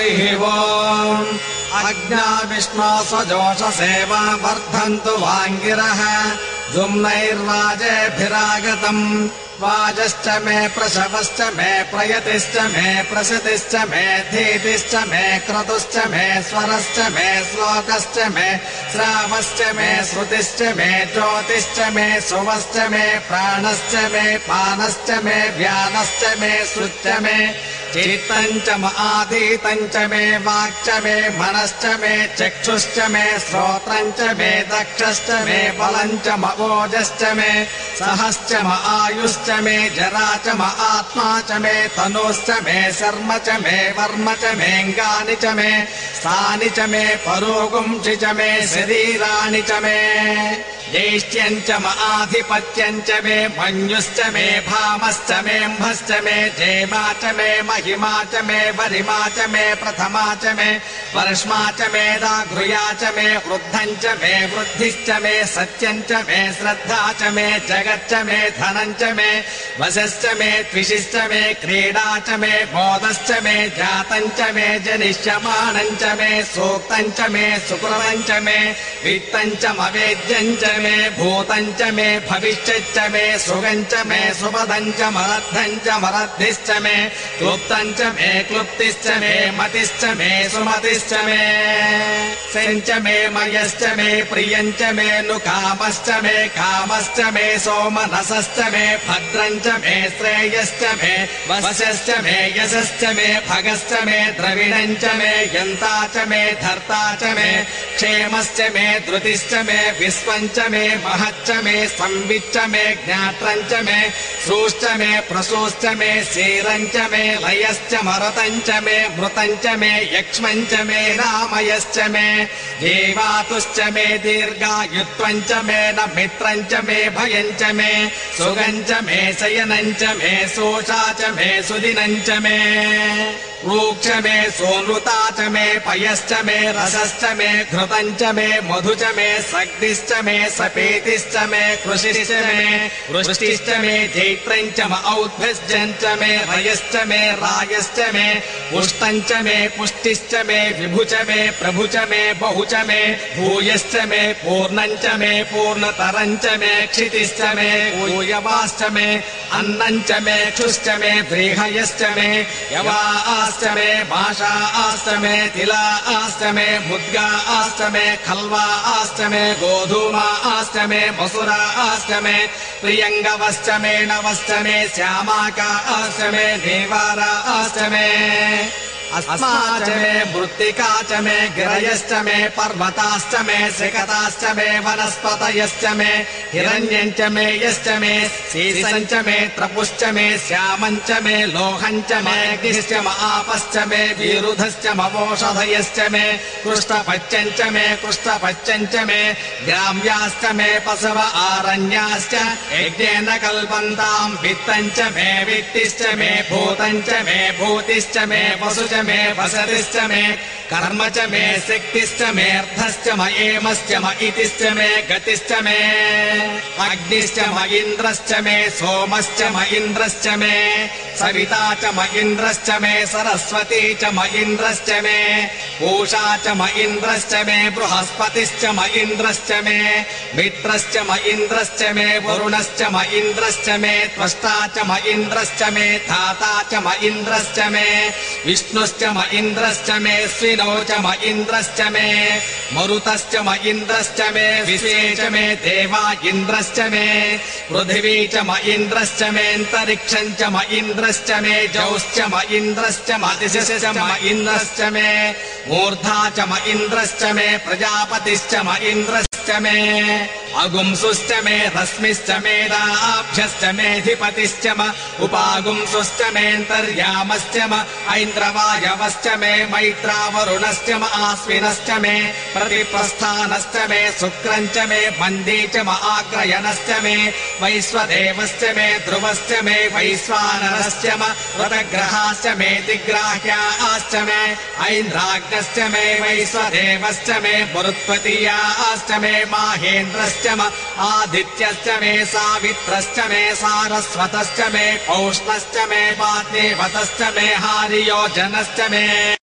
हरिः ओम् अग्ना विष्णो स्वजोषसेवा वर्धन्तु वाङ्गिरः जुम्नैर्वाजेभिरागतम् वाजश्च मे प्रशवश्च मे प्रयतिश्च मे प्रसतिश्च मे धीतिश्च मे क्रतुश्च मे स्वरश्च मे श्लोकश्च मे श्रावश्च मे श्रुतिश्च मे ज्योतिश्च मे सुवश्च मे प्राणश्च मे पानश्च मे व्यानश्च मे श्रुश्च मे चित्तञ्च आधीतञ्च मे वाक्च मे मनश्च मे चक्षुश्च मे श्रोत्रञ्च मे दक्षश्च मे बलञ्च ओजश्च मे सहश्च आयुश्च मे जरा च आत्मा च मे तनुश्च मे शर्म च मे वर्म च मेऽङ्गानि च मे स्थानि च मे परोगुंसि च मे शरीराणि च मे ज्येष्ठ्यञ्च आधिपत्यञ्च मे मन्युश्च मे भामश्च मेऽम्भश्च मे जेमा च मे महिमा च मे वरिमा च मे प्रथमा च मे वर्ष्मा च मे दाघृया च मे वृद्धञ्च मे वृद्धिश्च मे सत्यञ्च मे श्रद्धा च मे जगच्च मे धनञ्च मे वशश्च मे त्विषिश्च मे क्रीडा च मे बोधश्च मे जातञ्च मे जनिष्यमाणञ्च मे सूक्तञ्च मे सुकृतञ्च मे वित्तञ्च मवेद्यञ्च मे भूतञ्च मे भविष्यच्च मे सुगञ्च मे सुपदञ्च मरद्धञ्च मरद्धिश्च मे क्लुप्तञ्च मे क्लुप्तिश्च मे मतिश्च मे सुमतिश्च मे सेञ्च मे मयश्च मे प्रियञ्च मे नुकामश्च मे कामश्च मे सोमनसश्च मे भद्रञ्च मे श्रेयश्च मे वशश्च मे यशश्च मे भगश्च मे द्रविणञ्च मे यन्ता च मे धर्ता च मे क्षेमश्च मे धृतिश्च मे विश्वञ्च मे महच्च मे संविच्च मे ज्ञात्रञ्च मे श्रूश्च मे प्रसूश्च मे शीरञ्च मे लयश्च मरतञ्च मे मृतञ्च मे यक्ष्मञ्च मे रामयश्च मे जीवातुश्च मे दीर्घायुत्वञ्च मे न मित्रञ्च मे भयञ्च मे सुगञ्च मे शयनञ्च मे शोषा च मे सुदिनञ्च मे रूक्ष मे सोनृता च मे पयश्च मे रसश्च मे घृतञ्च मे मधु च मे सग्निश्च मे सपेतिश्च मे कृषिश्च मे वृष्टिश्च मे जैत्रञ्च औद्भिश्च मे रयश्च मे रायश्च मे पुष्टञ्च मे पुष्टिश्च मे विभु च मे प्रभु च मे बहु च मे भूयश्च मे पूर्णञ्च मे पूर्णतरञ्च मे क्षितिश्च मे भूयवाश्च मे अन्नञ्च मे क्षुश्च मे व्रीहयश्च मे यवाश्च मे भाषाश्च मे तिलाश्च मे मुद्गाश्च मे खल्वाश्च मे गोधूमाश्च मे मसुराश्च मे प्रियङ्गवश्च मे नवश्च मे श्यामाकाश्च मे देवाराश्च मे अस्मा च मे मृत्तिका च मे गिरयश्च मे पर्वताश्च मे सिकताश्च मे वनस्पतयश्च मे हिरण्यञ्च मे यश्च मे शीर्षञ्च मे त्रपुश्च मे श्यामञ्च मे लोहञ्च मे अग्निश्च आपश्च मे विरुधश्च मवोषधयश्च मे कृष्णपच्यञ्च मे कृष्णपच्यञ्च मे ग्राम्याश्च मे पशव आरण्याश्च यज्ञेन कल्पन्ताम् वित्तञ्च मे वित्तिश्च मे भूतञ्च मे भूतिश्च मे वसुच मे वसतिश्च मे कर्म च मे शक्तिश्च मे अर्थश्च म एमश्च म इतिश्च मे गतिश्च मे अग्निश्च म इन्द्रश्च मे सोमश्च म इन्द्रश्च मे सविता च म इन्द्रश्च मे सरस्वती च म इन्द्रश्च मे पूषा च म इन्द्रश्च मे बृहस्पतिश्च म इन्द्रश्च मे मित्रश्च म इन्द्रश्च मे वरुणश्च म इन्द्रश्च मे त्वष्टा च म इन्द्रश्च मे धाता च म इन्द्रश्च मे विष्णुश्च म इन्द्रश्च मे स्विनो च म इन्द्रश्च मे मरुतश्च म इन्द्रश्च मे विश्वे च मे देवा इन्द्रश्च मे पृथिवी च म इन्द्रश्च मेऽन्तरिक्षम् च म इन्द्रश्च मे जौश्च म इन्द्रश्च म दिशश्च म इन्द्रश्च मे मूर्धा च म इन्द्रश्च मे प्रजापतिश्च म इन्द्रश्च मे अगुंसुश्च मे रश्मिश्च मेदाभ्यश्च मेऽधिपतिश्च म उपागुंसुश्च मेऽन्तर्यामश्च म ऐन्द्रवायवश्च मे मैत्रावरुणश्च म आश्विनश्च मे प्रतिप्रस्थानश्च मे शुक्रञ्च मे मन्दी च म आग्रयणश्च मे वैश्वदेवश्च मे ध्रुवश्च मे वैश्वानरश्च म व्रतग्रहाश्च मे दिग्राह्याश्च मे ऐन्द्राग्नश्च मे वैश्वदेवश्च मे मरुत्पतीयाश्च मे माहेन्द्रश्च आदित्यश्च मे सावित्रश्च मे सारस्वतश्च मे पौष्णश्च मे पाद्येवतश्च मे हारियोजनश्च मे